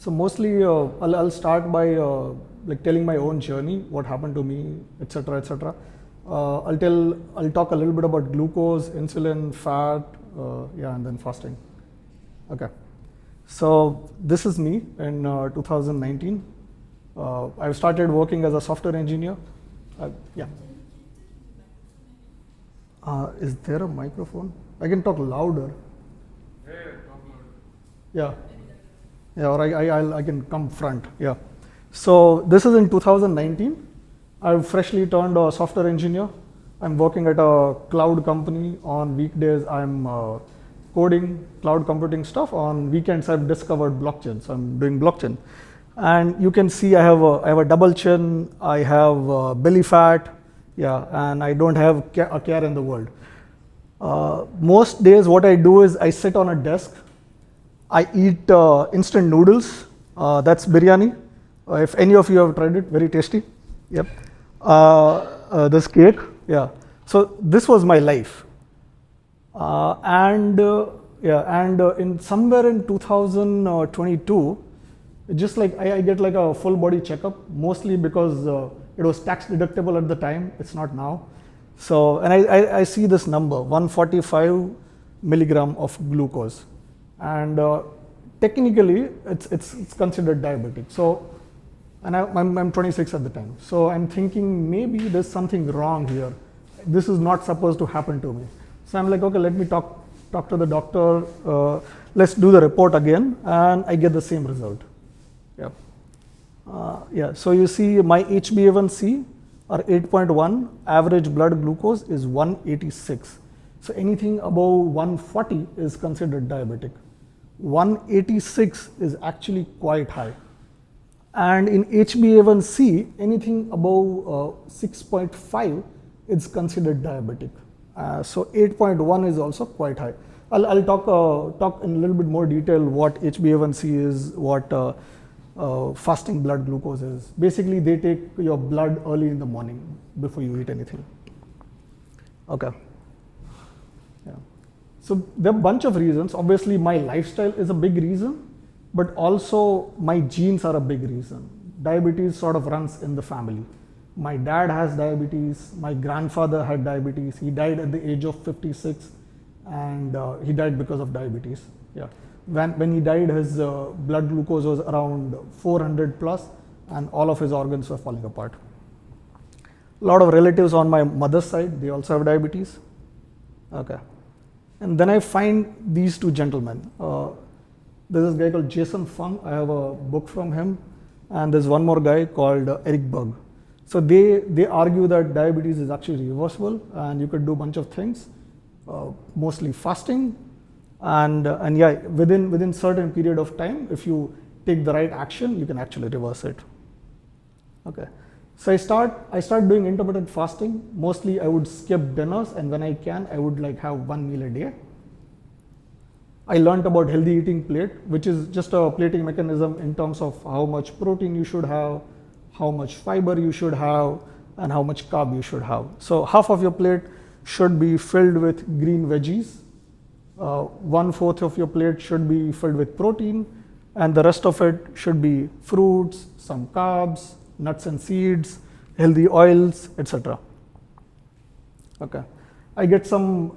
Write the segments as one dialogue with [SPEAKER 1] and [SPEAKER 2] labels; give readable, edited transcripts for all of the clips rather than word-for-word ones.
[SPEAKER 1] So mostly I'll start by like telling my own journey, what happened to me, etc., etc. I'll talk a little bit about glucose, insulin, fat, yeah, and then fasting. Okay. So this is me in 2019. I've started working as a software engineer. Yeah. Is there a microphone? I can talk louder. Yeah. Yeah, or I can come front. Yeah. So this is in 2019. I've freshly turned a software engineer. I'm working at a cloud company. On weekdays, I'm coding cloud computing stuff. On weekends, I've discovered blockchain. So I'm doing blockchain. And you can see I have a double chin. I have belly fat. Yeah, and I don't have a care in the world. Most days, what I do is I sit on a desk. I eat instant noodles. That's biryani. If any of you have tried it, very tasty. Yep. This cake. Yeah. So this was my life. In somewhere in 2022, just like I get like a full body checkup, mostly because it was tax deductible at the time. It's not now. So, and I see this number, 145 milligram of glucose. And technically, it's considered diabetic. So, and I'm 26 at the time. So I'm thinking maybe there's something wrong here. This is not supposed to happen to me. So I'm like, okay, let me talk to the doctor. Let's do the report again, and I get the same result. Yeah. Yeah. So you see, my HbA1c are 8.1. Average blood glucose is 186. So anything above 140 is considered diabetic. 186 is actually quite high. And in HbA1c, anything above 6.5 is considered diabetic. So 8.1 is also quite high. I'll talk in a little bit more detail what HbA1c is, what fasting blood glucose is. Basically, they take your blood early in the morning before you eat anything. Okay. Yeah. So there are a bunch of reasons. Obviously, my lifestyle is a big reason, but also my genes are a big reason. Diabetes sort of runs in the family. My dad has diabetes. My grandfather had diabetes. He died at the age of 56, and he died because of diabetes. Yeah. When he died, his blood glucose was around 400 plus, and all of his organs were falling apart. A lot of relatives on my mother's side, they also have diabetes. Okay. And then I find these two gentlemen. There's this guy called Jason Fung. I have a book from him. And there's one more guy called Eric Berg. So they argue that diabetes is actually reversible, and you could do a bunch of things, mostly fasting. And yeah, within certain period of time, if you take the right action, you can actually reverse it. Okay. So I start doing intermittent fasting. Mostly I would skip dinners, and when I can, I would like have one meal a day. I learned about healthy eating plate, which is just a plating mechanism in terms of how much protein you should have, how much fiber you should have, and how much carb you should have. So half of your plate should be filled with green veggies. 1/4 of your plate should be filled with protein, and the rest of it should be fruits, some carbs, nuts and seeds, healthy oils, etc. Okay. I get some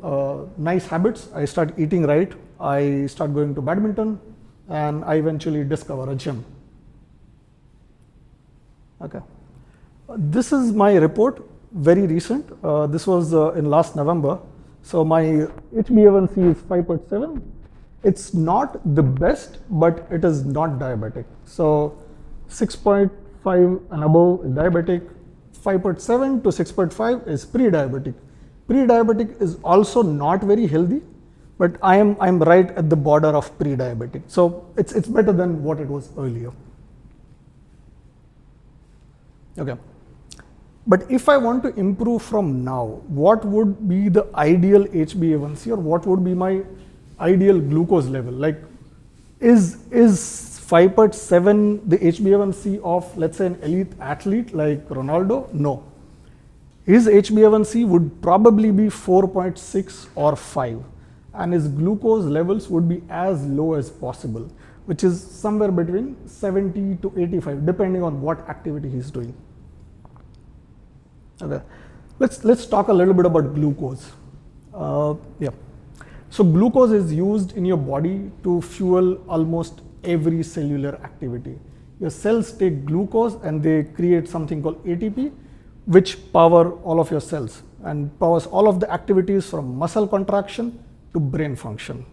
[SPEAKER 1] nice habits. I start eating right. I start going to badminton, and I eventually discover a gym. Okay. This is my report, very recent. This was in last November. So my HbA1c is 5.7. It's not the best, but it is not diabetic. So 6.5 and above is diabetic. 5.7 to 6.5 is pre-diabetic. Pre-diabetic is also not very healthy, but I'm right at the border of pre-diabetic. So it's better than what it was earlier. Okay. But if I want to improve from now, what would be the ideal HbA1c, or what would be my ideal glucose level? Like, is 5.7 the HbA1c of, let's say, an elite athlete like Ronaldo? No. His HbA1c would probably be 4.6 or 5, and his glucose levels would be as low as possible. which is somewhere between 70 to 85, depending on what activity he's doing. Okay, let's talk a little bit about glucose. Yeah, so glucose is used in your body to fuel almost every cellular activity. Your cells take glucose and they create something called ATP, which power all of your cells and powers all of the activities from muscle contraction to brain function.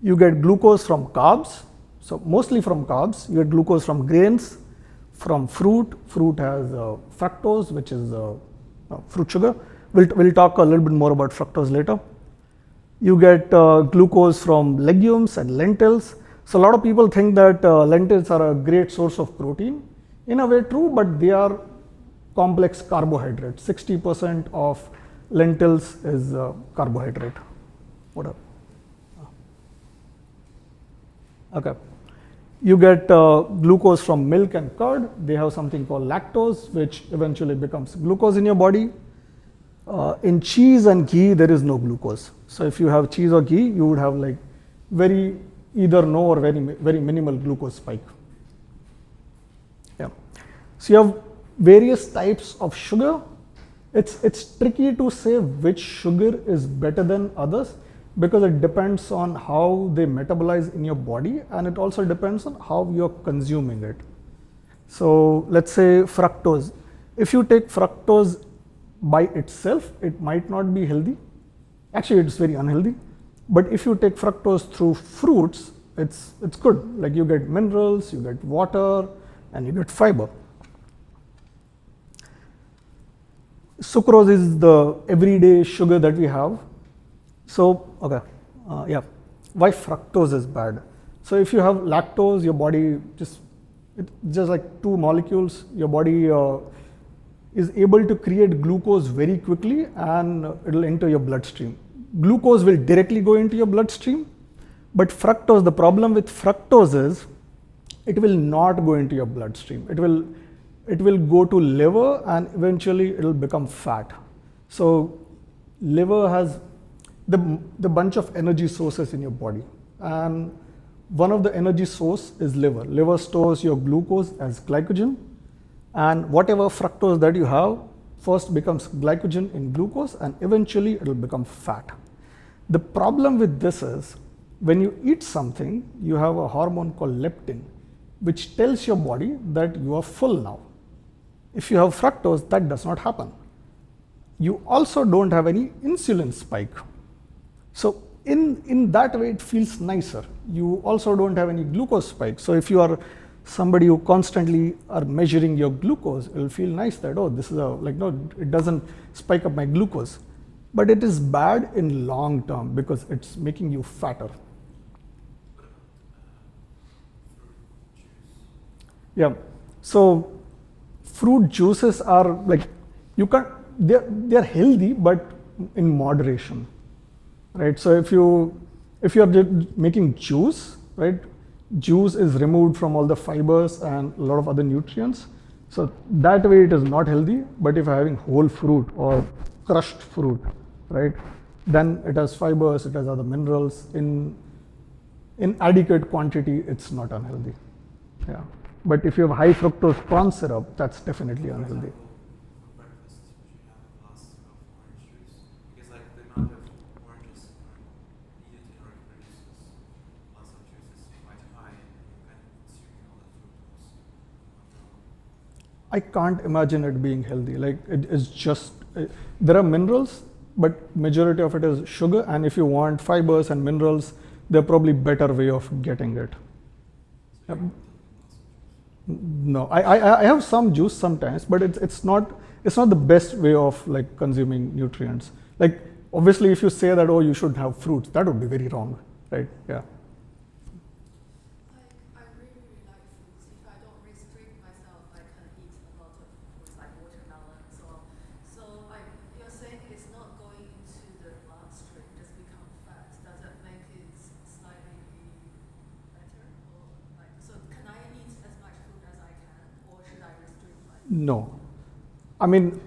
[SPEAKER 1] You get glucose from carbs, so mostly from carbs. You get glucose from grains, from fruit. Fruit has fructose, which is fruit sugar. We'll talk a little bit more about fructose later. You get glucose from legumes and lentils. So a lot of people think that lentils are a great source of protein. In a way, true, but they are complex carbohydrates. 60% of lentils is carbohydrate. Whatever. Okay. You get glucose from milk and curd. They have something called lactose, which eventually becomes glucose in your body. In cheese and ghee, there is no glucose. So if you have cheese or ghee, you would have like either no or very minimal glucose spike. Yeah. So you have various types of sugar. It's tricky to say which sugar is better than others, because it depends on how they metabolize in your body, and it also depends on how you're consuming it. So let's say fructose. If you take fructose by itself, it might not be healthy. Actually, it's very unhealthy. But if you take fructose through fruits, it's good. Like you get minerals, you get water, and you get fiber. Sucrose is the everyday sugar that we have. So, okay, yeah, why fructose is bad? So if you have lactose, your body it's just like two molecules. Your body is able to create glucose very quickly, and it'll enter your bloodstream. Glucose will directly go into your bloodstream, but fructose, the problem with fructose is it will not go into your bloodstream. It will go to liver, and eventually it'll become fat. So liver has the bunch of energy sources in your body, and one of the energy source is liver. Liver stores your glucose as glycogen, and whatever fructose that you have first becomes glycogen in glucose, and eventually it will become fat. The problem with this is when you eat something, you have a hormone called leptin, which tells your body that you are full now. If you have fructose, that does not happen. You also don't have any insulin spike. So in that way, it feels nicer. You also don't have any glucose spike. So if you are somebody who constantly are measuring your glucose, it will feel nice that, oh, this is no, it doesn't spike up my glucose. But it is bad in long term because it's making you fatter. Yeah. So fruit juices are like, they're healthy, but in moderation, right? So if you are making juice, right? Juice is removed from all the fibers and a lot of other nutrients. So that way it is not healthy. But if you're having whole fruit or crushed fruit, right, then it has fibers, it has other minerals. In adequate quantity, it's not unhealthy. Yeah. But if you have high fructose corn syrup, that's definitely unhealthy.
[SPEAKER 2] For breakfast, would you have a glass of orange juice? Because like the amount of oranges needed in order to produce this glass of juice is quite high, and you're kind of consuming all that fructose.
[SPEAKER 1] I can't imagine it being healthy. Like it is just, there are minerals, but majority of it is sugar. And if you want fibers and minerals, there are probably better way of getting it.
[SPEAKER 2] So
[SPEAKER 1] No, I have some juice sometimes, but it's not the best way of like consuming nutrients. Like obviously, if you say that, oh, you should have fruits, that would be very wrong, right? Yeah.
[SPEAKER 3] I really like fruits. If I don't restrict myself, I can eat a lot of fruits like watermelon and so on. So you're saying it's not going into the bloodstream, just become fat. Does that make it slightly better? Or like, so can I eat as much fruit as I can, or should I restrict myself?
[SPEAKER 1] No, I mean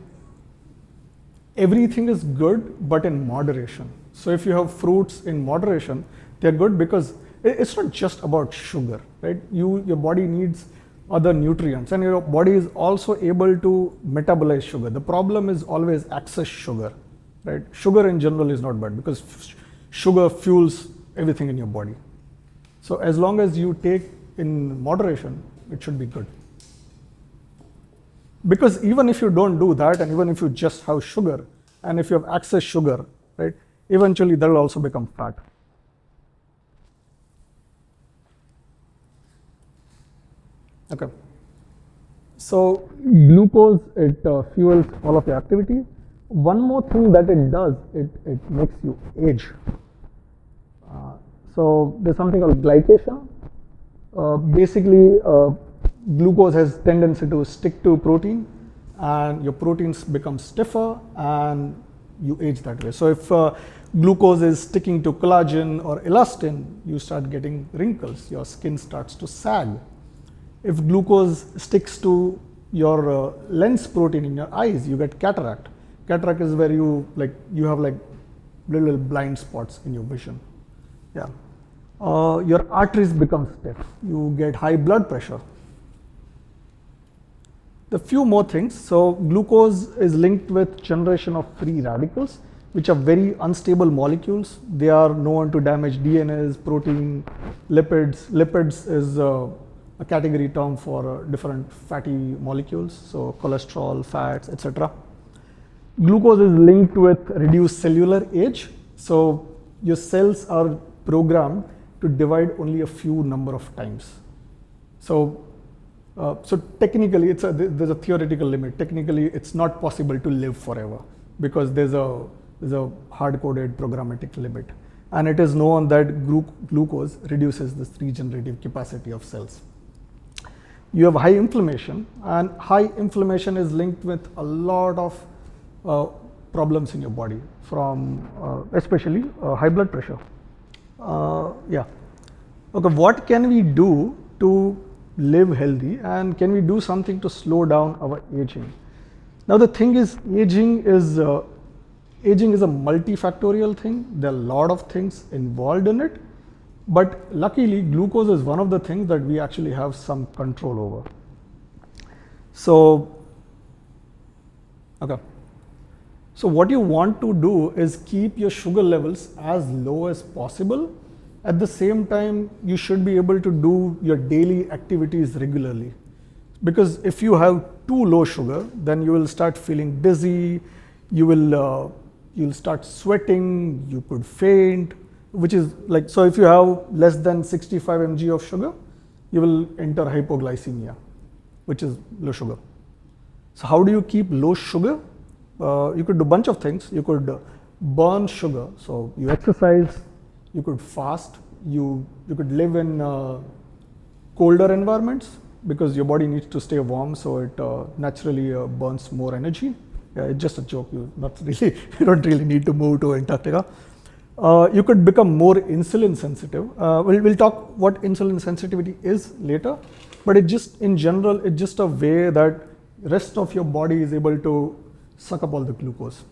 [SPEAKER 1] everything is good, but in moderation. So if you have fruits in moderation, They're good because it's not just about sugar, right? Your body needs other nutrients, and your body is also able to metabolize sugar. The problem is always excess sugar, right? Sugar in general is not bad because sugar fuels everything in your body. So as long as you take in moderation, it should be good. Because even if you don't do that, and even if you just have sugar, and if you have excess sugar, right, eventually that will also become fat. Okay. So glucose, it fuels all of your activity. One more thing that it does, it makes you age. So there's something called glycation. Basically, glucose has tendency to stick to protein, and your proteins become stiffer, and you age that way. So if glucose is sticking to collagen or elastin, you start getting wrinkles. Your skin starts to sag. If glucose sticks to your lens protein in your eyes, you get cataract. Cataract is where you have little blind spots in your vision. Yeah. Your arteries become stiff. You get high blood pressure. The few more things. So glucose is linked with generation of free radicals, which are very unstable molecules. They are known to damage DNAs, protein, lipids. Lipids is a category term for different fatty molecules, so cholesterol, fats, etc. Glucose is linked with reduced cellular age. So your cells are programmed to divide only a few number of times. So technically, there's a theoretical limit. Technically, it's not possible to live forever because there's a hard-coded programmatic limit. And it is known that glucose reduces this regenerative capacity of cells. You have high inflammation, and high inflammation is linked with a lot of problems in your body, from especially high blood pressure. Yeah. Okay, what can we do to live healthy, and can we do something to slow down our aging? Now the thing is, aging is a multifactorial thing. There are a lot of things involved in it, but luckily glucose is one of the things that we actually have some control over. So, okay. So what you want to do is keep your sugar levels as low as possible. At the same time, you should be able to do your daily activities regularly. Because if you have too low sugar, then you will start feeling dizzy, you'll start sweating, you could faint, which is like, so if you have less than 65 mg of sugar, you will enter hypoglycemia, which is low sugar. So how do you keep low sugar? You could do a bunch of things. You could burn sugar, so you exercise, you could fast, you could live in colder environments because your body needs to stay warm, so it naturally burns more energy. Yeah, it's just a joke. You don't really need to move to Antarctica. You could become more insulin sensitive. We'll talk what insulin sensitivity is later, but in general, it's just a way that rest of your body is able to suck up all the glucose.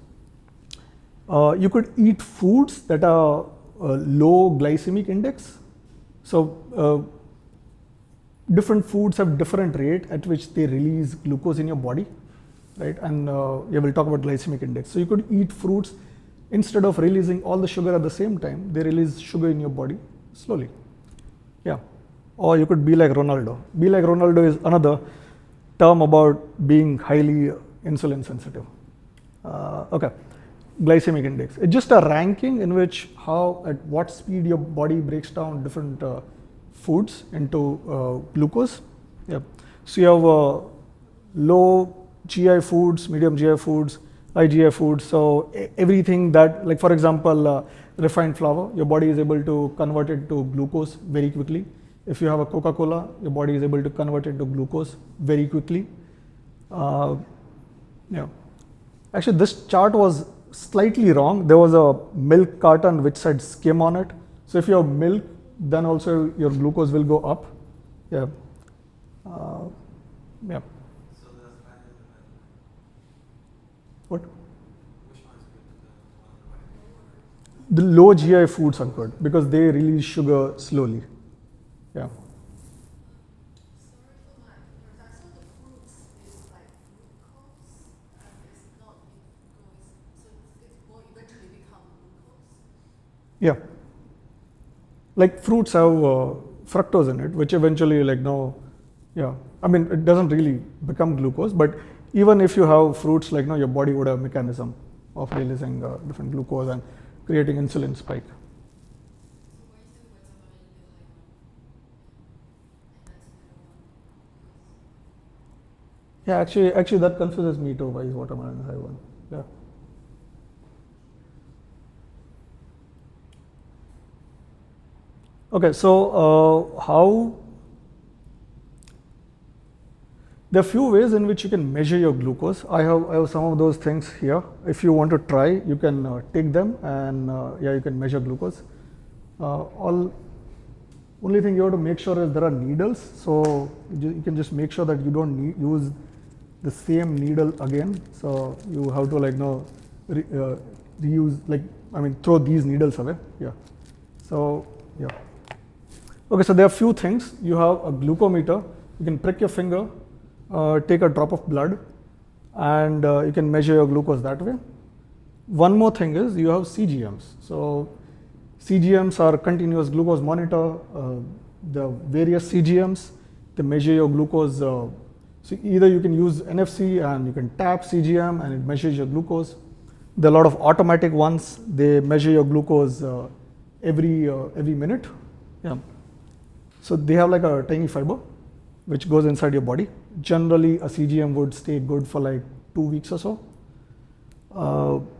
[SPEAKER 1] You could eat foods that are low glycemic index. So different foods have different rate at which they release glucose in your body, right? And yeah, we'll talk about glycemic index. So you could eat fruits, instead of releasing all the sugar at the same time, they release sugar in your body slowly. Yeah. Or you could be like Ronaldo. Be like Ronaldo is another term about being highly insulin sensitive. Okay. Glycemic index. It's just a ranking in which at what speed your body breaks down different foods into glucose. Yeah. So you have low GI foods, medium GI foods, high GI foods. So everything that, like for example, refined flour, your body is able to convert it to glucose very quickly. If you have a Coca-Cola, your body is able to convert it to glucose very quickly. Yeah. Actually, this chart was slightly wrong. There was a milk carton which said skim on it. So if you have milk, then also your glucose will go up. Yeah. Yeah.
[SPEAKER 2] So that's kind of the
[SPEAKER 1] What?
[SPEAKER 2] which one is good? The one on the right?
[SPEAKER 1] The low GI foods are good because they release sugar slowly. Yeah.
[SPEAKER 3] Sorry for my ignorance. I saw the fruits is like glucose and it's not glucose, so it will eventually become glucose.
[SPEAKER 1] Yeah. Like fruits have fructose in it, which eventually like no, yeah. I mean, it doesn't really become glucose, but even if you have fruits, like no, your body would have a mechanism of releasing different glucose and creating insulin spike.
[SPEAKER 3] So why is it when somebody feel like and that's another one?
[SPEAKER 1] Yeah, actually that confuses me too. Why is watermelon the high one? Yeah. Okay, so how there are few ways in which you can measure your glucose. I have some of those things here. If you want to try, you can take them and yeah, you can measure glucose. Only thing you have to make sure is there are needles, so you can just make sure that you don't use the same needle again. So you have to like reuse, like I mean throw these needles away. Yeah. So yeah. Okay, so there are few things. You have a glucometer. You can prick your finger, take a drop of blood, and you can measure your glucose that way. One more thing is you have CGMs. So CGMs are continuous glucose monitor. The various CGMs, they measure your glucose. So either you can use NFC and you can tap CGM and it measures your glucose. There are a lot of automatic ones. They measure your glucose every minute. Yeah. So they have like a tiny fiber which goes inside your body. Generally, a CGM would stay good for like 2 weeks or so.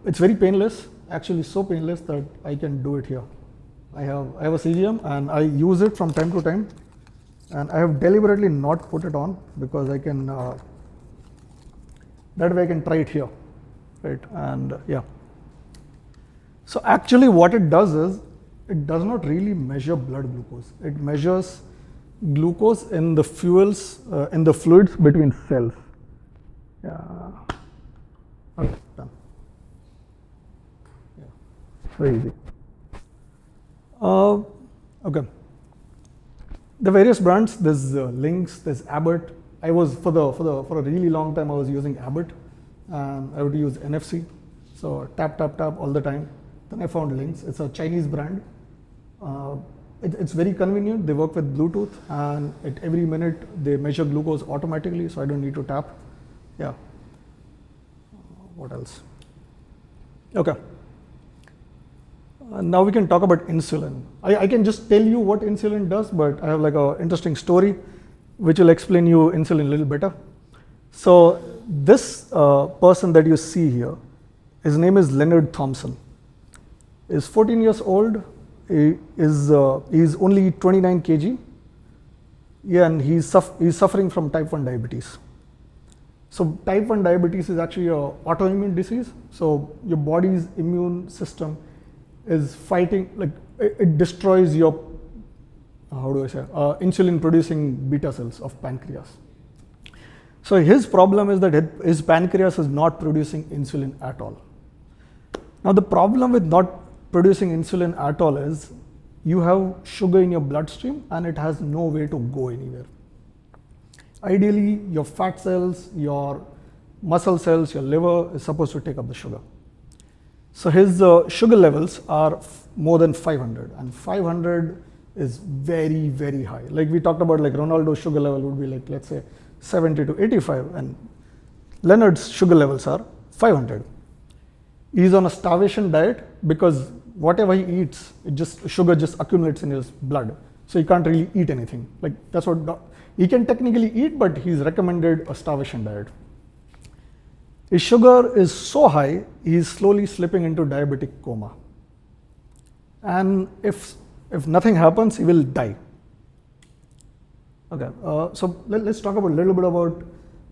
[SPEAKER 1] It's very painless, actually so painless that I can do it here. I have a CGM and I use it from time to time, and I have deliberately not put it on because I can, that way I can try it here, right? And yeah. So actually what it does is, it does not really measure blood glucose. It measures glucose in the fuels, in the fluids between cells. Yeah. Okay, done. Yeah, very easy. Okay. The various brands. There's Lynx. There's Abbott. I was for a really long time I was using Abbott, and I would use NFC. So tap all the time. Then I found Lynx. It's a Chinese brand. It's very convenient. They work with Bluetooth, and at every minute they measure glucose automatically, so I don't need to tap. Yeah. What else? Okay. Now we can talk about insulin. I can just tell you what insulin does, but I have like an interesting story which will explain you insulin a little better. So this person that you see here, his name is Leonard Thompson. He's 14 years old. He's only 29 kg. Yeah, and he's suffering from type 1 diabetes. So type 1 diabetes is actually an autoimmune disease. So your body's immune system is fighting, like it destroys your, insulin producing beta cells of pancreas. So his problem is that his pancreas is not producing insulin at all. Now the problem with not producing insulin at all is you have sugar in your bloodstream and it has no way to go anywhere. Ideally, your fat cells, your muscle cells, your liver is supposed to take up the sugar. So his sugar levels are more than 500, and 500 is very, very high. Like we talked about, like Ronaldo's sugar level would be like, let's say 70 to 85, and Leonard's sugar levels are 500. He's on a starvation diet because whatever he eats, sugar just accumulates in his blood. So he can't really eat anything. Like that's what he can technically eat, but he's recommended a starvation diet. His sugar is so high, he's slowly slipping into diabetic coma. And if nothing happens, he will die. Okay, so let's talk about a little bit about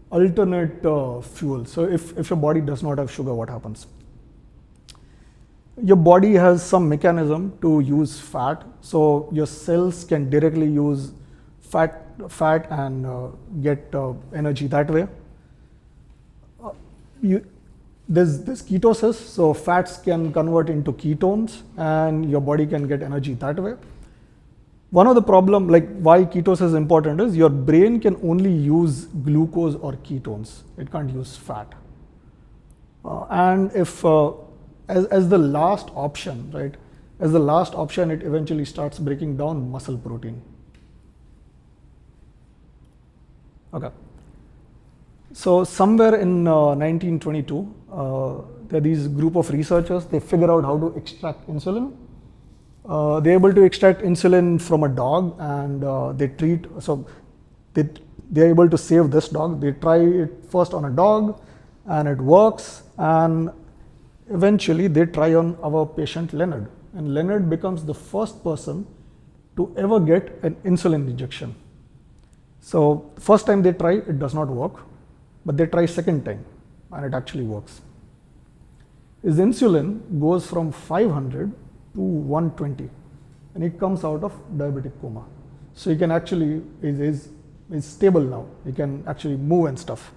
[SPEAKER 1] alternate fuel. So if your body does not have sugar, what happens? Your body has some mechanism to use fat, so your cells can directly use fat and get energy that way. There's ketosis, so fats can convert into ketones and your body can get energy that way. One of the problem, like why ketosis is important, is your brain can only use glucose or ketones. It can't use fat. And if, as the last option, right, as the last option, it eventually starts breaking down muscle protein. Okay. So somewhere in 1922, there are these group of researchers, they figure out how to extract insulin. They're able to extract insulin from a dog and they're able to save this dog. They try it first on a dog and it works, and eventually they try on our patient Leonard. And Leonard becomes the first person to ever get an insulin injection. So first time they try, it does not work, but they try second time and it actually works. His insulin goes from 500 to 120 and he comes out of diabetic coma. So he can actually, is stable now. He can actually move and stuff.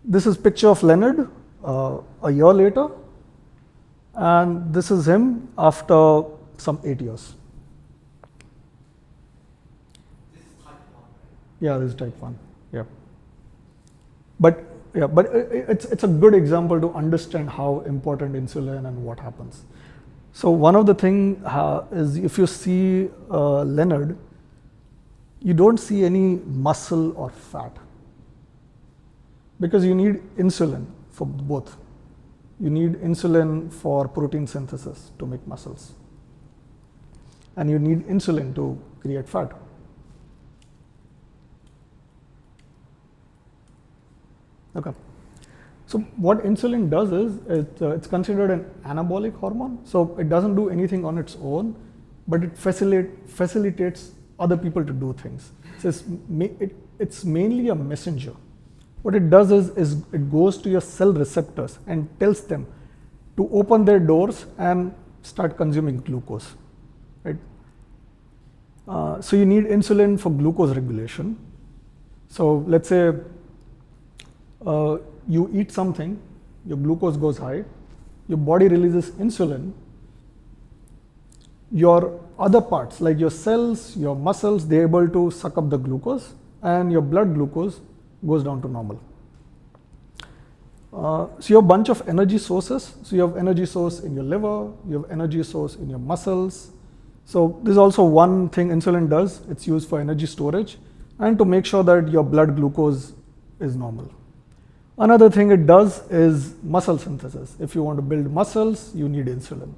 [SPEAKER 1] This is picture of Leonard a year later, and this is him after some 8 years.
[SPEAKER 2] This is type 1, right?
[SPEAKER 1] Yeah, this is type 1. Yeah. But it's a good example to understand how important insulin and what happens. So one of the thing is, if you see Leonard, you don't see any muscle or fat because you need insulin for both. You need insulin for protein synthesis to make muscles, and you need insulin to create fat. Okay. So what insulin does is, it's considered an anabolic hormone. So it doesn't do anything on its own, but it facilitates other people to do things. So it's mainly a messenger. What it does is it goes to your cell receptors and tells them to open their doors and start consuming glucose, right? So you need insulin for glucose regulation. So let's say you eat something, your glucose goes high, your body releases insulin, your other parts like your cells, your muscles, they're able to suck up the glucose and your blood glucose goes down to normal. So you have a bunch of energy sources. So you have energy source in your liver, you have energy source in your muscles. So this is also one thing insulin does. It's used for energy storage and to make sure that your blood glucose is normal. Another thing it does is muscle synthesis. If you want to build muscles, you need insulin.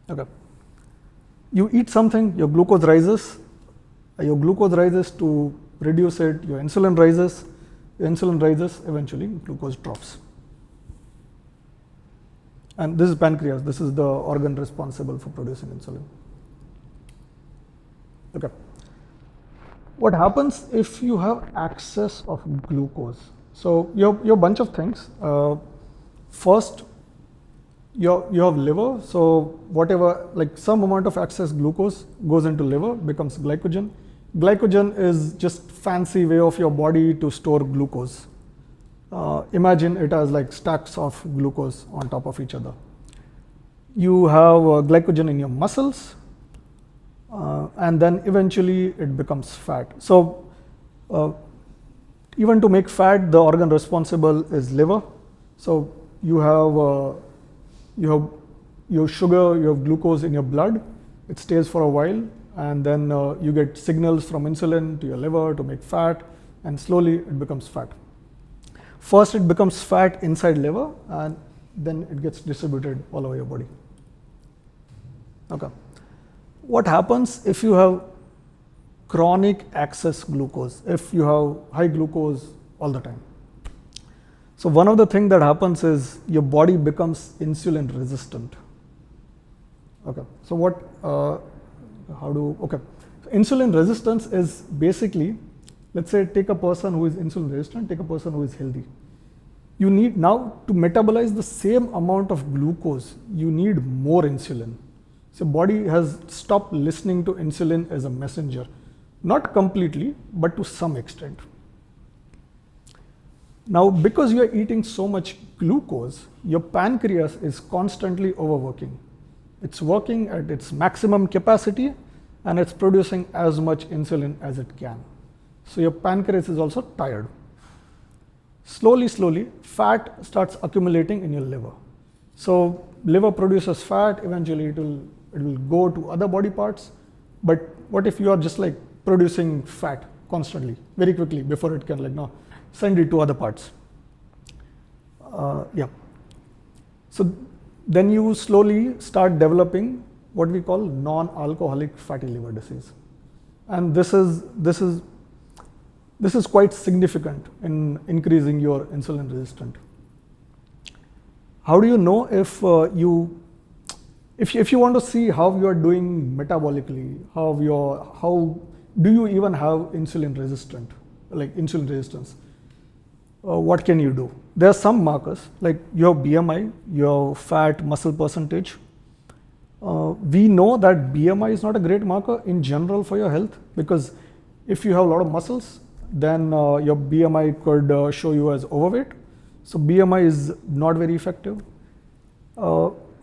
[SPEAKER 1] Okay. You eat something, your glucose rises. Your glucose rises to reduce it, your insulin rises. Your insulin rises, eventually glucose drops. And this is pancreas. This is the organ responsible for producing insulin. Okay. What happens if you have excess of glucose? So you have a bunch of things. First, you have liver. So whatever, like some amount of excess glucose goes into liver, becomes glycogen. Glycogen is just fancy way of your body to store glucose. Imagine it as like stacks of glucose on top of each other. You have glycogen in your muscles. And then eventually it becomes fat. So even to make fat, the organ responsible is liver. So you have sugar, you have glucose in your blood. It stays for a while, and then you get signals from insulin to your liver to make fat, and slowly it becomes fat. First it becomes fat inside liver, and then it gets distributed all over your body. Okay. What happens if you have chronic excess glucose, if you have high glucose all the time? So one of the things that happens is your body becomes insulin resistant. Okay, so insulin resistance is basically, let's say take a person who is insulin resistant, take a person who is healthy. You need now to metabolize the same amount of glucose, you need more insulin. So body has stopped listening to insulin as a messenger, not completely, but to some extent. Now, because you're eating so much glucose, your pancreas is constantly overworking. It's working at its maximum capacity and it's producing as much insulin as it can. So your pancreas is also tired. Slowly, fat starts accumulating in your liver. So liver produces fat, eventually it will go to other body parts. But what if you are just like producing fat constantly, very quickly before it can send it to other parts? Yeah. So then you slowly start developing what we call non-alcoholic fatty liver disease. And this is quite significant in increasing your insulin resistance. How do you know if you want to see how you are doing metabolically, how do you even have insulin resistance? What can you do? There are some markers like your BMI, your fat muscle percentage. We know that BMI is not a great marker in general for your health, because if you have a lot of muscles, then your BMI could show you as overweight. So BMI is not very effective.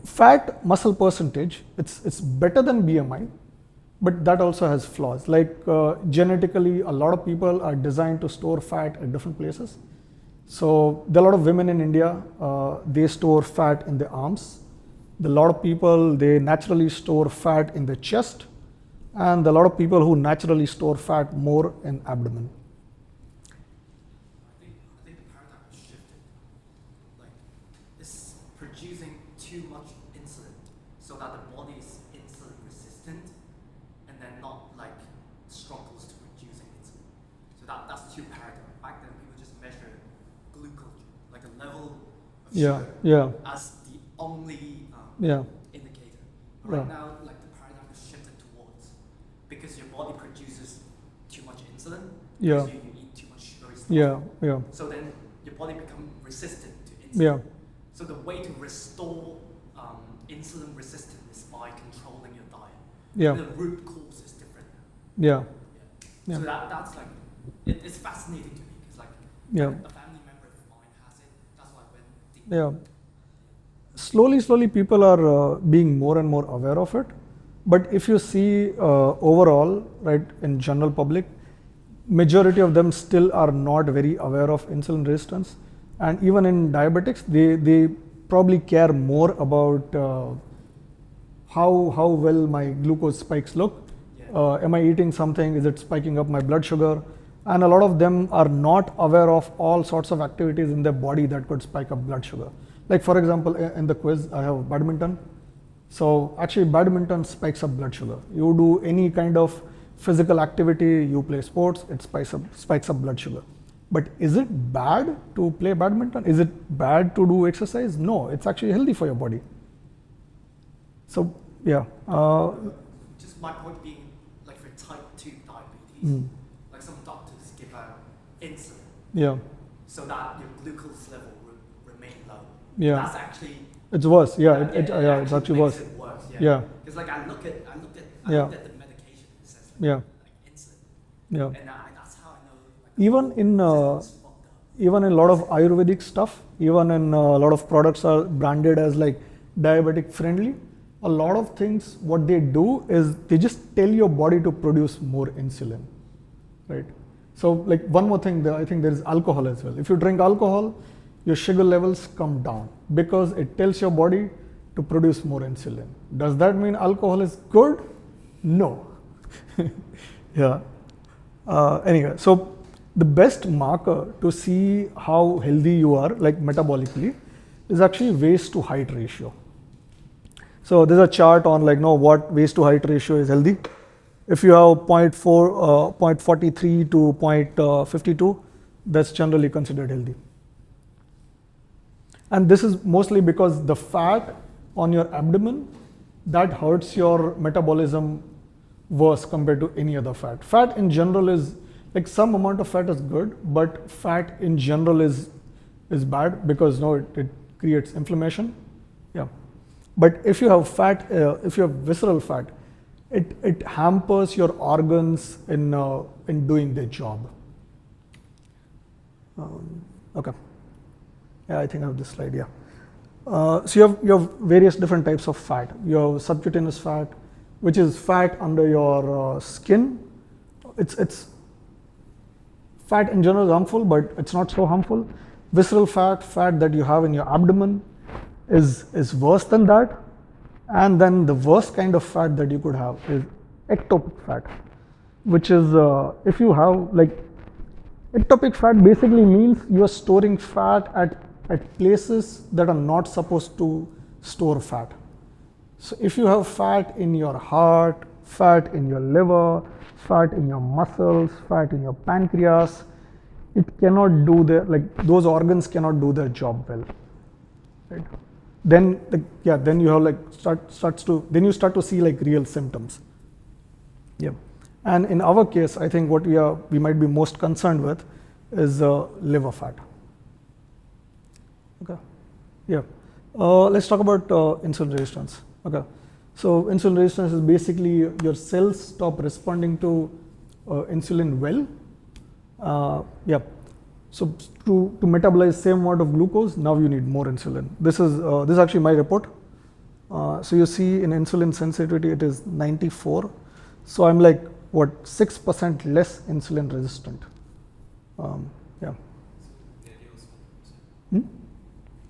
[SPEAKER 1] Fat muscle percentage, it's better than BMI, but that also has flaws. Like genetically, a lot of people are designed to store fat at different places. So there are a lot of women in India, they store fat in their arms. There are a lot of people, they naturally store fat in the chest. And there are a lot of people who naturally store fat more in abdomen.
[SPEAKER 4] I think the paradigm has shifted. Like, it's producing too much insulin so that the body is insulin resistant and then not like struggles to producing insulin. So that's two paradigms. Back then, people just measure glucose, like a level of sugar, as the only indicator. But right now, like the paradigm has shifted towards, because your body produces too much insulin, because you eat too much sugary stuff. So then your body becomes resistant to insulin. So the way to restore insulin resistance is by controlling your diet. The root cause is different. So that's like, it's fascinating to me, because like a family member of mine has it. That's why I went deep.
[SPEAKER 1] Slowly people are being more and more aware of it. But if you see overall, right, in general public, majority of them still are not very aware of insulin resistance. And even in diabetics, they probably care more about how well my glucose spikes look. Am I eating something? Is it spiking up my blood sugar? And a lot of them are not aware of all sorts of activities in their body that could spike up blood sugar. Like for example, in the quiz, I have badminton. So actually badminton spikes up blood sugar. You do any kind of physical activity, you play sports, it spikes up blood sugar. But is it bad to play badminton? Is it bad to do exercise? No, it's actually healthy for your body. So
[SPEAKER 4] just my point being, like for type 2 diabetes, like some doctors give out insulin so that your glucose level will remain low. That's actually,
[SPEAKER 1] it's worse. It's actually worse.
[SPEAKER 4] It worse. Because like I look at the medication, it says like insulin. And that's how I know. Like,
[SPEAKER 1] even in a lot of Ayurvedic stuff, even in a lot of products are branded as like diabetic friendly. A lot of things, what they do is they just tell your body to produce more insulin, right? So like one more thing, I think there is alcohol as well. If you drink alcohol, your sugar levels come down because it tells your body to produce more insulin. Does that mean alcohol is good? No. Anyway, so the best marker to see how healthy you are, like metabolically, is actually waist to height ratio. So there's a chart on like what waist to height ratio is healthy. If you have 0.43 to 0.52, that's generally considered healthy. And this is mostly because the fat on your abdomen, that hurts your metabolism worse compared to any other fat. Fat in general is, like some amount of fat is good, but fat in general is bad because it creates inflammation. But if you have fat, if you have visceral fat, it hampers your organs in doing their job. Okay. Yeah, I think I have this slide. Yeah. So you have various different types of fat. You have subcutaneous fat, which is fat under your skin. It's fat in general is harmful, but it's not so harmful. Visceral fat that you have in your abdomen is worse than that. And then the worst kind of fat that you could have is ectopic fat, which is if you have like ectopic fat basically means you are storing fat at places that are not supposed to store fat. So if you have fat in your heart, fat in your liver, fat in your muscles, fat in your pancreas, it cannot do those organs cannot do their job well, right? Then then you have then you start to see like real symptoms. Yeah. And in our case, I think what we might be most concerned with is liver fat. Okay. Yeah. Let's talk about insulin resistance. Okay. So insulin resistance is basically your cells stop responding to insulin well. Yeah. So to metabolize same amount of glucose, now you need more insulin. This is actually my report. So you see in insulin sensitivity it is 94. So I'm like what 6% less insulin resistant. Yeah.
[SPEAKER 2] The idea was 100%.
[SPEAKER 1] Hmm?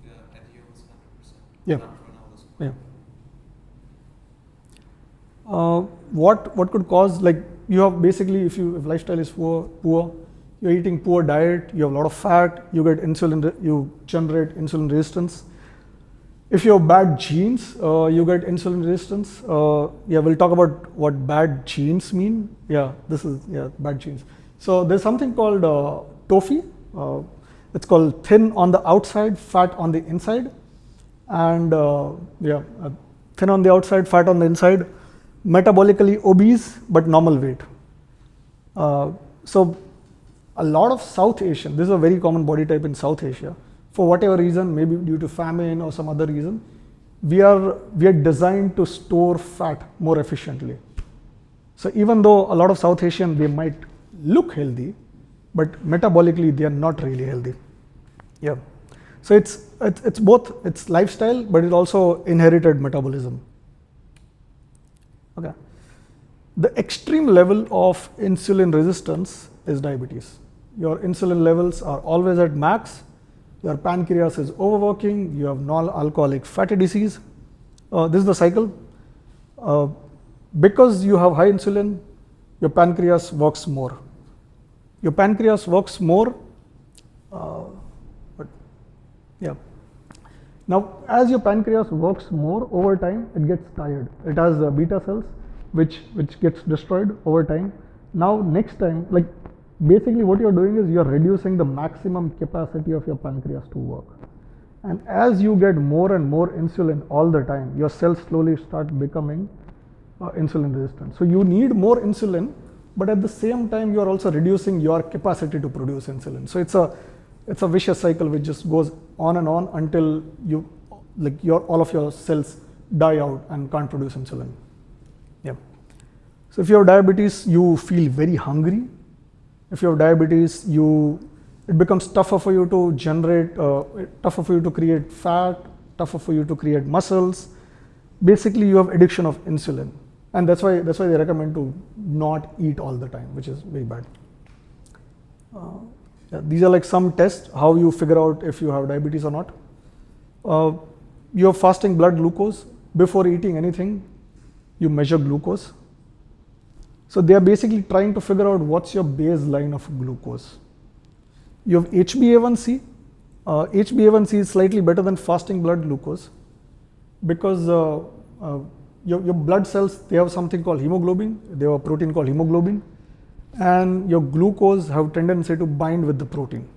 [SPEAKER 2] The idea was 100%.
[SPEAKER 1] Yeah.
[SPEAKER 2] Not run all this.
[SPEAKER 1] Yeah. What could cause, like you have basically if lifestyle is poor, you're eating poor diet, you have a lot of fat, you generate insulin resistance. If you have bad genes, you get insulin resistance. Yeah, we'll talk about what bad genes mean. Yeah, bad genes. So there's something called TOFI. It's called thin on the outside, fat on the inside. And thin on the outside, fat on the inside, metabolically obese but normal weight. So a lot of South Asian, this is a very common body type in South Asia. For whatever reason, maybe due to famine or some other reason, we are designed to store fat more efficiently. So even though a lot of South Asian, they might look healthy, but metabolically they are not really healthy. Yeah. So it's both, it's lifestyle, but it's also inherited metabolism. Okay. The extreme level of insulin resistance is diabetes. Your insulin levels are always at max. Your pancreas is overworking. You have non-alcoholic fatty disease. This is the cycle. Because you have high insulin, your pancreas works more. Your pancreas works more. Now, as your pancreas works more over time, it gets tired. It has beta cells, which gets destroyed over time. Now, next time, like basically what you're doing is you're reducing the maximum capacity of your pancreas to work. And as you get more and more insulin all the time, your cells slowly start becoming insulin resistant. So you need more insulin, but at the same time, you're also reducing your capacity to produce insulin. So it's a vicious cycle which just goes on and on until all of your cells die out and can't produce insulin. Yeah. So if you have diabetes, you feel very hungry. If you have diabetes, it becomes tougher for you to generate, tougher for you to create fat, tougher for you to create muscles. Basically, you have addiction of insulin, and that's why they recommend to not eat all the time, which is very bad. These are like some tests how you figure out if you have diabetes or not. You have fasting blood glucose. Before eating anything, you measure glucose. So they are basically trying to figure out what's your baseline of glucose. You have HbA1c. HbA1c is slightly better than fasting blood glucose because your blood cells, they have something called hemoglobin. They have a protein called hemoglobin, and your glucose have tendency to bind with the protein.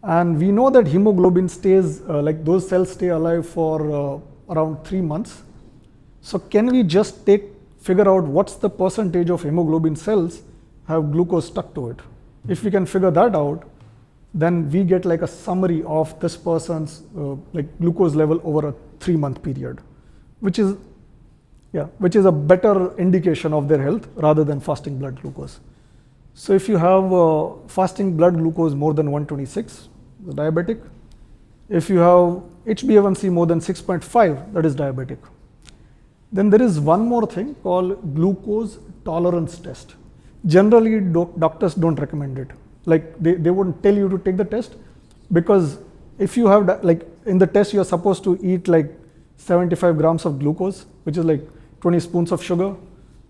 [SPEAKER 1] And we know that hemoglobin stays, those cells stay alive for around 3 months. So can we just figure out what's the percentage of hemoglobin cells have glucose stuck to it? If we can figure that out, then we get like a summary of this person's glucose level over a 3-month period, which is a better indication of their health rather than fasting blood glucose. So if you have fasting blood glucose more than 126, is diabetic. If you have HbA1c more than 6.5, that is diabetic. Then there is one more thing called glucose tolerance test. Generally, doctors don't recommend it. Like they wouldn't tell you to take the test, because if you have, like in the test, you're supposed to eat like 75 grams of glucose, which is like 20 spoons of sugar.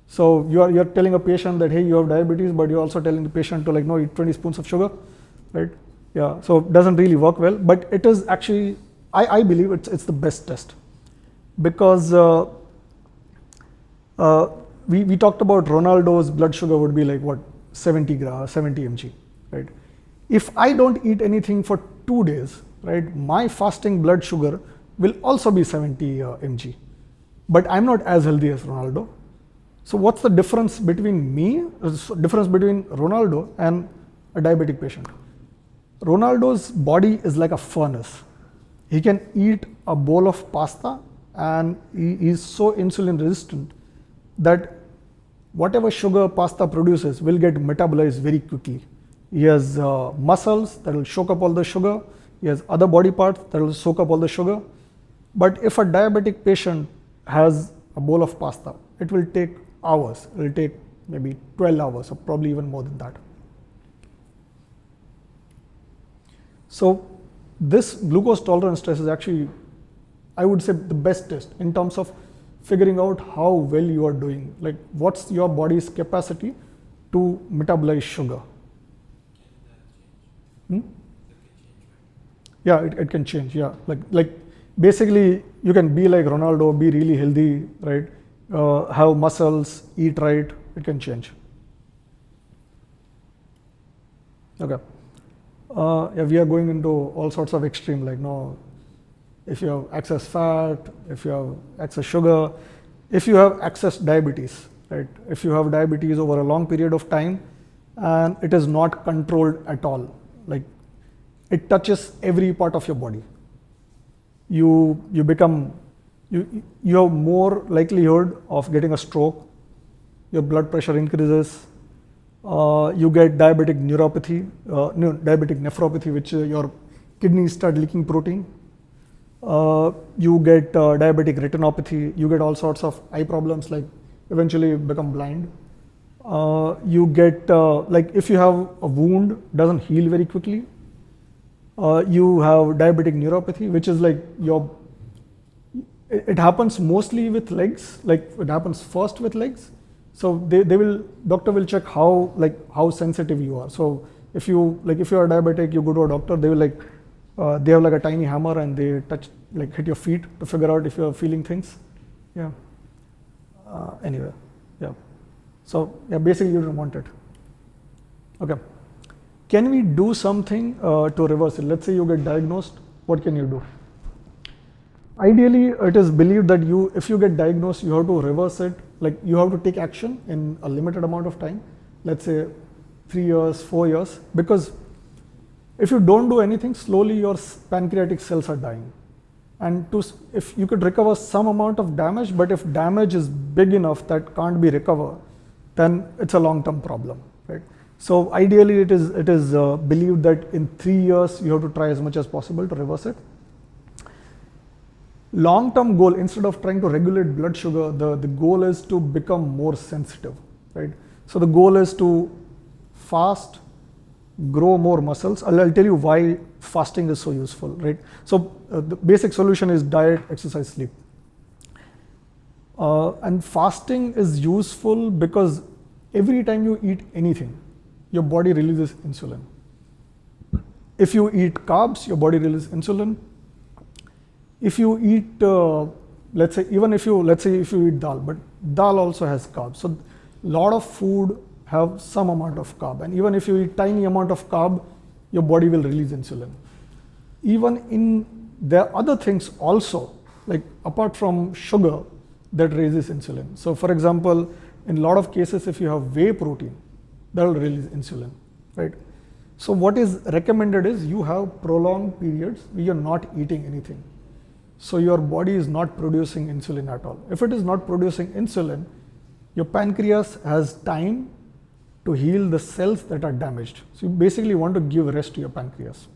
[SPEAKER 1] So you're telling a patient that, hey, you have diabetes, but you're also telling the patient to, like, no, eat 20 spoons of sugar, right? Yeah, so it doesn't really work well, but it is actually, I believe it's the best test, because we talked about Ronaldo's blood sugar would be like what, 70 mg, right? If I don't eat anything for 2 days, right, my fasting blood sugar will also be 70 mg, but I'm not as healthy as Ronaldo. So what's the difference between me, difference between Ronaldo and a diabetic patient? Ronaldo's body is like a furnace. He can eat a bowl of pasta and he is so insulin resistant that whatever sugar pasta produces will get metabolized very quickly. He has muscles that will soak up all the sugar. He has other body parts that will soak up all the sugar. But if a diabetic patient has a bowl of pasta, it will take hours. It will take maybe 12 hours or probably even more than that. So this glucose tolerance test is actually, I would say, the best test in terms of figuring out how well you are doing. Like, what's your body's capacity to metabolize sugar? Yeah, it can change. Yeah, like basically you can be like Ronaldo, be really healthy, right? Have muscles, eat right. It can change. Okay. Yeah, we are going into all sorts of extreme, like, no, if you have excess fat, if you have excess sugar, if you have excess diabetes, right? If you have diabetes over a long period of time and it is not controlled at all, like it touches every part of your body, you have more likelihood of getting a stroke, your blood pressure increases, you get diabetic neuropathy, diabetic nephropathy, which your kidneys start leaking protein. You get diabetic retinopathy, you get all sorts of eye problems, like eventually you become blind. You get, like if you have a wound, doesn't heal very quickly. You have diabetic neuropathy, which is like it happens mostly with legs, like it happens first with legs. So doctor will check how sensitive you are. So if you are diabetic, you go to a doctor, they will they have like a tiny hammer and they hit your feet to figure out if you are feeling things. Yeah. Anyway, yeah. So yeah, basically you don't want it. Okay. Can we do something to reverse it? Let's say you get diagnosed, what can you do? Ideally, it is believed that if you get diagnosed, you have to reverse it. Like you have to take action in a limited amount of time. Let's say 3 years, 4 years, because if you don't do anything, slowly your pancreatic cells are dying. And if you could recover some amount of damage, but if damage is big enough that can't be recovered, then it's a long-term problem, right? So ideally, it is believed that in 3 years you have to try as much as possible to reverse it. Long-term goal, instead of trying to regulate blood sugar, the goal is to become more sensitive, right? So the goal is to fast, grow more muscles. I'll tell you why fasting is so useful, right? So the basic solution is diet, exercise, sleep. And fasting is useful because every time you eat anything, your body releases insulin. If you eat carbs, your body releases insulin. If you eat, let's say if you eat dal, but dal also has carbs. So a lot of food have some amount of carb, and even if you eat tiny amount of carb, your body will release insulin. There are other things also, like apart from sugar, that raises insulin. So for example, in a lot of cases, if you have whey protein, that will release insulin, right? So what is recommended is you have prolonged periods where you're not eating anything. So your body is not producing insulin at all. If it is not producing insulin, your pancreas has time to heal the cells that are damaged. So you basically want to give rest to your pancreas.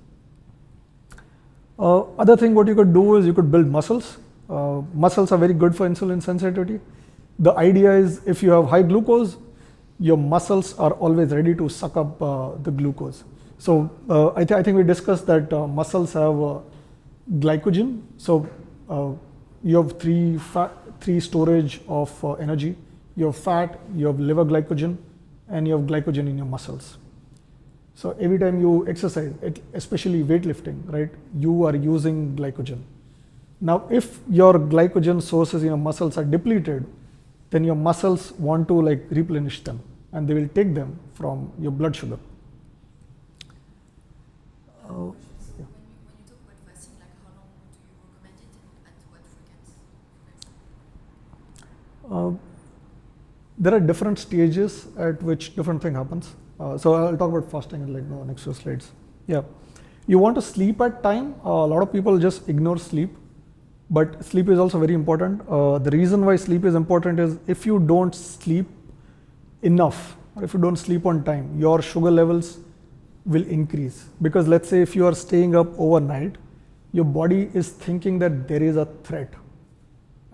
[SPEAKER 1] Other thing what you could do is you could build muscles. Muscles are very good for insulin sensitivity. The idea is if you have high glucose, your muscles are always ready to suck up the glucose. So I think we discussed that muscles have glycogen. So you have three storage of energy. You have fat, you have liver glycogen, and you have glycogen in your muscles. So every time you exercise, especially weightlifting, right, you are using glycogen. Now, if your glycogen sources in your muscles are depleted, then your muscles want to like replenish them, and they will take them from your blood sugar.
[SPEAKER 3] So when you talk about fasting, like how long do you recommend it and at what frequency?
[SPEAKER 1] There are different stages at which different thing happens. So I'll talk about fasting in like next few slides. Yeah, you want to sleep at time. A lot of people just ignore sleep, but sleep is also very important. The reason why sleep is important is if you don't sleep enough, or if you don't sleep on time, your sugar levels will increase. Because let's say if you are staying up overnight, your body is thinking that there is a threat,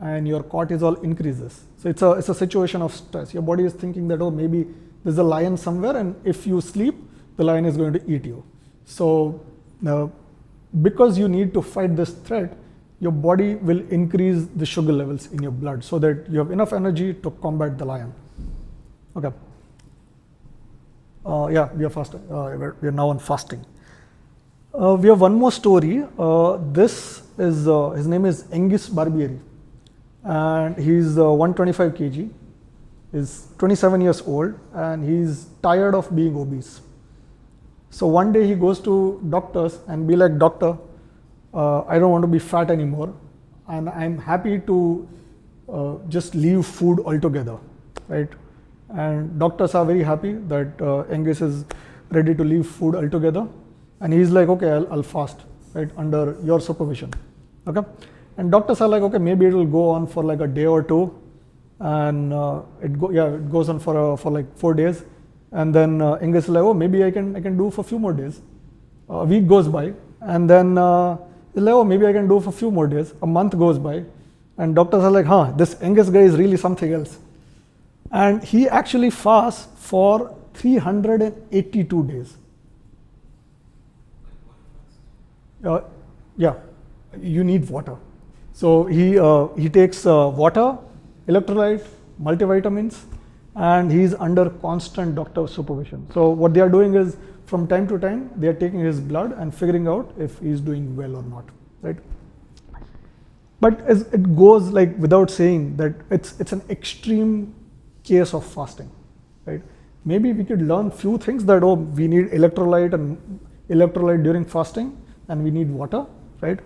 [SPEAKER 1] and your cortisol increases. So it's a situation of stress. Your body is thinking that, oh, maybe there's a lion somewhere, and if you sleep, the lion is going to eat you. So because you need to fight this threat, your body will increase the sugar levels in your blood so that you have enough energy to combat the lion. Okay. Yeah, we are fasting. We are now on fasting. We have one more story. This is his name is Engis Barbieri, and he's 125 kg. He's 27 years old, and he's tired of being obese. So one day he goes to doctors and be like, doctor, I don't want to be fat anymore, and I'm happy to just leave food altogether, right? And doctors are very happy that Engis is ready to leave food altogether, and he's like, okay, I'll fast, right, under your supervision, okay? And doctors are like, okay, maybe it will go on for like a day or two, and it goes on for like 4 days, and then Engis is like, oh, maybe I can do for a few more days. A week goes by, and then he's like, oh, maybe I can do for a few more days. A month goes by, and doctors are like, this Engis guy is really something else. And he actually fasts for 382 days. Yeah, you need water. So he takes water, electrolyte, multivitamins, and he's under constant doctor supervision. So what they are doing is from time to time they are taking his blood and figuring out if he's doing well or not, right? But as it goes like without saying that it's an extreme case of fasting, right? Maybe we could learn few things that, oh, we need electrolyte during fasting, and we need water, right?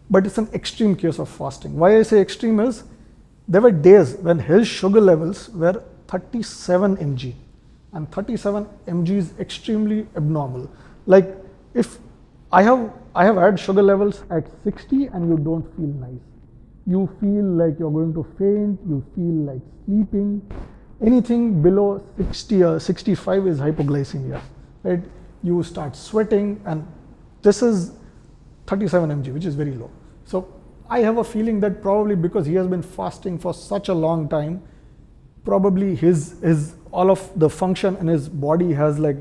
[SPEAKER 1] But it's an extreme case of fasting. Why I say extreme is there were days when his sugar levels were 37 mg, and 37 mg is extremely abnormal. Like if I have had sugar levels at 60 and you don't feel nice, you feel like you're going to faint, you feel like sleeping. Anything below 60 or 65 is hypoglycemia, right? You start sweating, and this is 37 mg, which is very low. So I have a feeling that probably because he has been fasting for such a long time, probably his all of the function in his body has like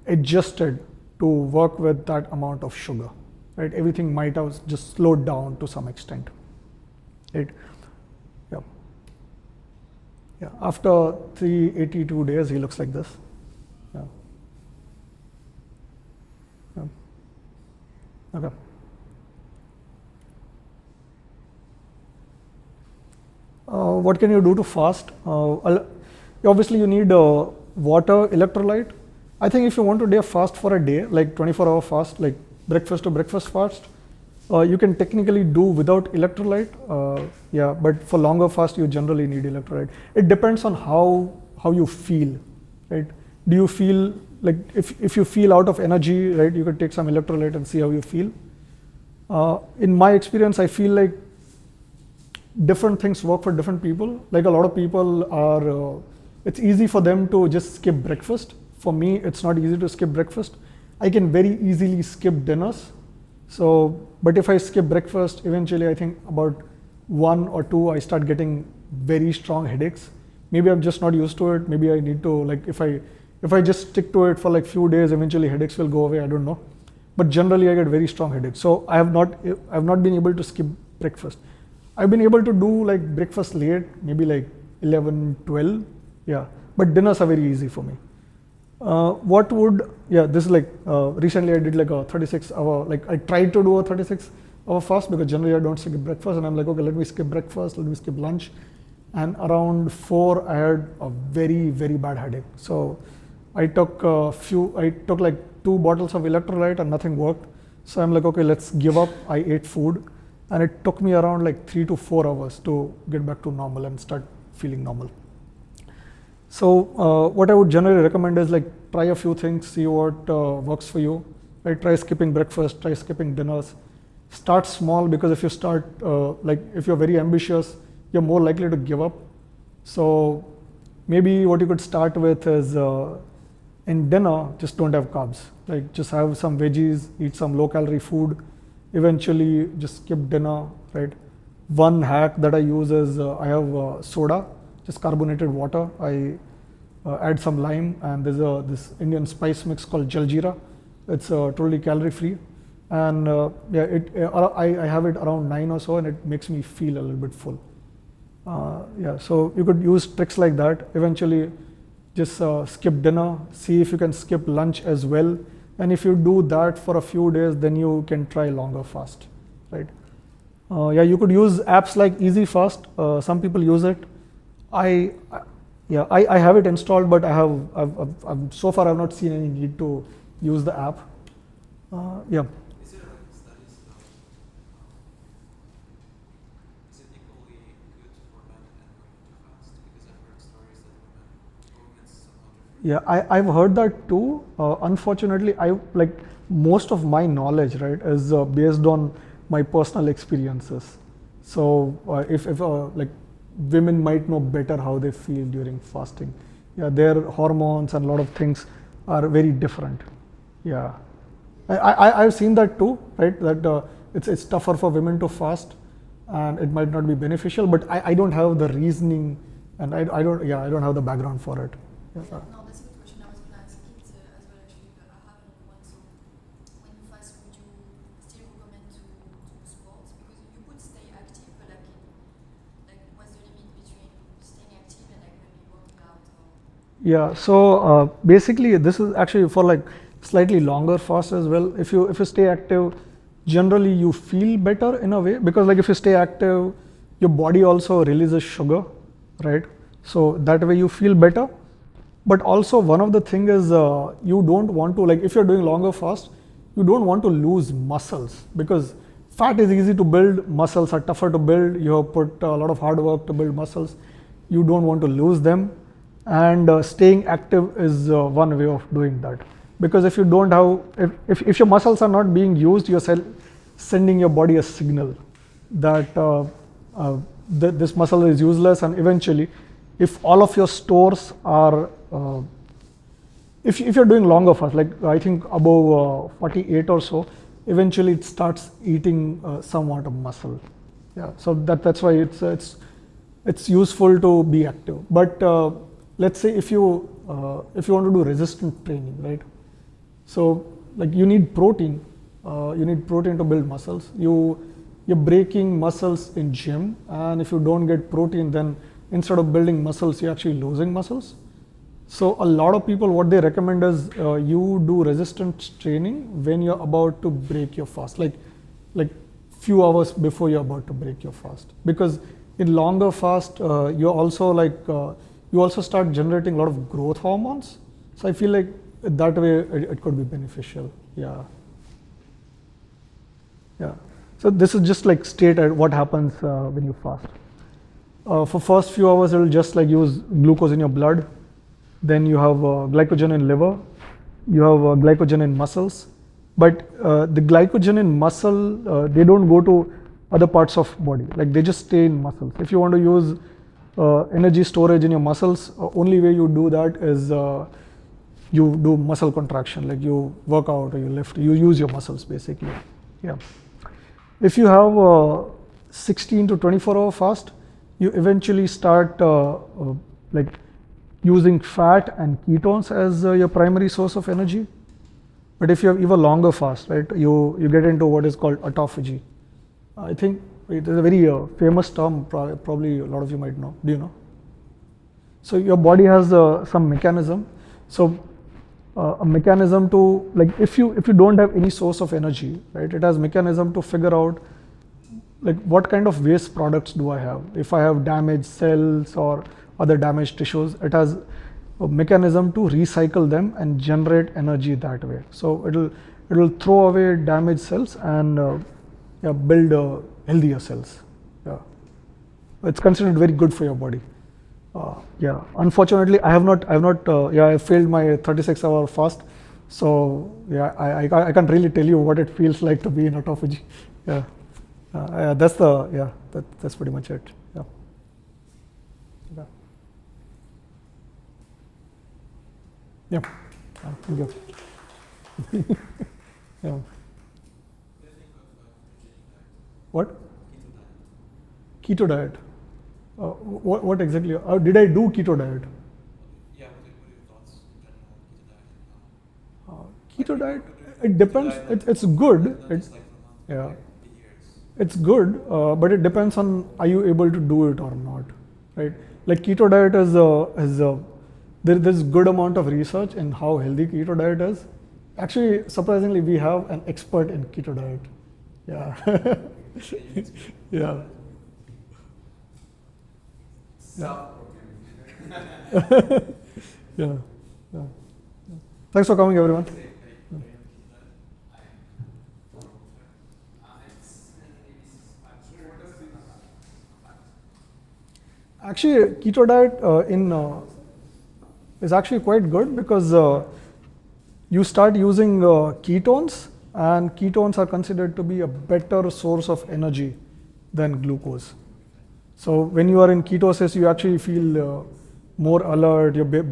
[SPEAKER 1] adjusted to work with that amount of sugar, right? Everything might have just slowed down to some extent, right? Yeah. Yeah. After 382 days, he looks like this. Yeah. Yeah. Okay. What can you do to fast? Obviously, you need water, electrolyte. I think if you want to do a fast for a day, like 24-hour fast, like breakfast to breakfast fast, you can technically do without electrolyte. Yeah, but for longer fast, you generally need electrolyte. It depends on how you feel, right? Do you feel like if you feel out of energy, right? You could take some electrolyte and see how you feel. In my experience, I feel like different things work for different people. Like a lot of people are, it's easy for them to just skip breakfast. For me, it's not easy to skip breakfast. I can very easily skip dinners, So, but if I skip breakfast, eventually I think about 1 or 2, I start getting very strong headaches. Maybe I'm just not used to it. Maybe I need to, like, if I just stick to it for like few days, eventually headaches will go away. I don't know. But generally I get very strong headaches. So I have not been able to skip breakfast. I've been able to do like breakfast late, maybe like 11, 12. Yeah. But dinners are very easy for me. This is like, recently I did like a 36-hour, like I tried to do a 36-hour fast because generally I don't skip breakfast, and I'm like, okay, let me skip breakfast, let me skip lunch. And around 4, I had a very, very bad headache. So I took like 2 bottles of electrolyte and nothing worked. So I'm like, okay, let's give up. I ate food, and it took me around like 3 to 4 hours to get back to normal and start feeling normal. So what I would generally recommend is like try a few things, see what works for you. Right? Try skipping breakfast, try skipping dinners. Start small, because if you start like if you're very ambitious, you're more likely to give up. So maybe what you could start with is in dinner, just don't have carbs. Like just have some veggies, eat some low calorie food. Eventually just skip dinner, right? One hack that I use is I have soda, just carbonated water. I add some lime, and there's this Indian spice mix called jaljeera. It's totally calorie free, and I have it around 9 or so, and it makes me feel a little bit full. So you could use tricks like that. Eventually, just skip dinner. See if you can skip lunch as well. And if you do that for a few days, then you can try longer fast, right? You could use apps like Easy Fast. Some people use it. I have it installed, but so far I've not seen any need to use the app.
[SPEAKER 2] Is there like studies about is it equally good for men and women to fast? Because I've heard stories that women somehow different.
[SPEAKER 1] I've heard that too. Unfortunately, most of my knowledge, right, is based on my personal experiences. So if like women might know better how they feel during fasting. Their hormones and a lot of things are very different. I've seen that too, right? That it's tougher for women to fast, and it might not be beneficial. But I don't have the reasoning, and I don't have the background for it.
[SPEAKER 3] No, that's a good question. I was going to ask it as well actually, but I haven't one. So when you fast, would you still recommend to do sports? Because you could stay active, but like what's the limit between staying active and like maybe working out?
[SPEAKER 1] So basically this is actually for like slightly longer fast as well. If you stay active, generally you feel better in a way, because like if you stay active, your body also releases sugar, right? So that way you feel better. But also one of the thing is you don't want to, like if you're doing longer fast, you don't want to lose muscles, because fat is easy to build, muscles are tougher to build. You have put a lot of hard work to build muscles. You don't want to lose them. And staying active is one way of doing that. Because if you don't have, if your muscles are not being used, you're sending your body a signal that this muscle is useless, and eventually, if all of your stores are, if you're doing longer fast, like I think above 48 or so, eventually it starts eating somewhat of muscle. So that's why it's useful to be active. But let's say if you want to do resistance training, right? So like you need protein to build muscles. You're breaking muscles in gym, and if you don't get protein, then instead of building muscles, you're actually losing muscles. So a lot of people, what they recommend is you do resistance training when you're about to break your fast, like few hours before you're about to break your fast. Because in longer fast, you also start generating a lot of growth hormones. So I feel like that way it could be beneficial. So this is just like state what happens when you fast. For first few hours, it will just like use glucose in your blood. Then you have glycogen in liver. You have glycogen in muscles. But the glycogen in muscle, they don't go to other parts of body. Like they just stay in muscles. If you want to use energy storage in your muscles, only way you do that is you do muscle contraction, like you work out or you lift, you use your muscles basically. Yeah. If you have a 16 to 24-hour fast, you eventually start like using fat and ketones as your primary source of energy. But if you have even longer fast, right, you get into what is called autophagy. I think it is a very famous term, probably a lot of you might know. Do you know? So your body has some mechanism. So a mechanism to, like, if you don't have any source of energy, right, it has mechanism to figure out like what kind of waste products do I have. If I have damaged cells or other damaged tissues, it has a mechanism to recycle them and generate energy that way. So it'll throw away damaged cells and yeah, build healthier cells. Yeah, it's considered very good for your body. Yeah, unfortunately, I failed my 36-hour fast. So yeah, I can't really tell you what it feels like to be in autophagy. Yeah, that's pretty much it. Yeah. Yeah. Yeah. Thank you. Yeah. What? Keto diet. What exactly? Did I do keto diet?
[SPEAKER 2] Yeah, what are your thoughts in general on
[SPEAKER 1] Keto diet, it depends. It's good. Yeah, it's good, but it depends on are you able to do it or not, right? Like keto diet there's good amount of research in how healthy keto diet is. Actually, surprisingly, we have an expert in keto diet. Yeah, yeah. Yeah. Yeah. Yeah. Thanks for coming, everyone. Actually, keto diet is actually quite good because you start using ketones, and ketones are considered to be a better source of energy than glucose. So when you are in ketosis, you actually feel more alert, your brain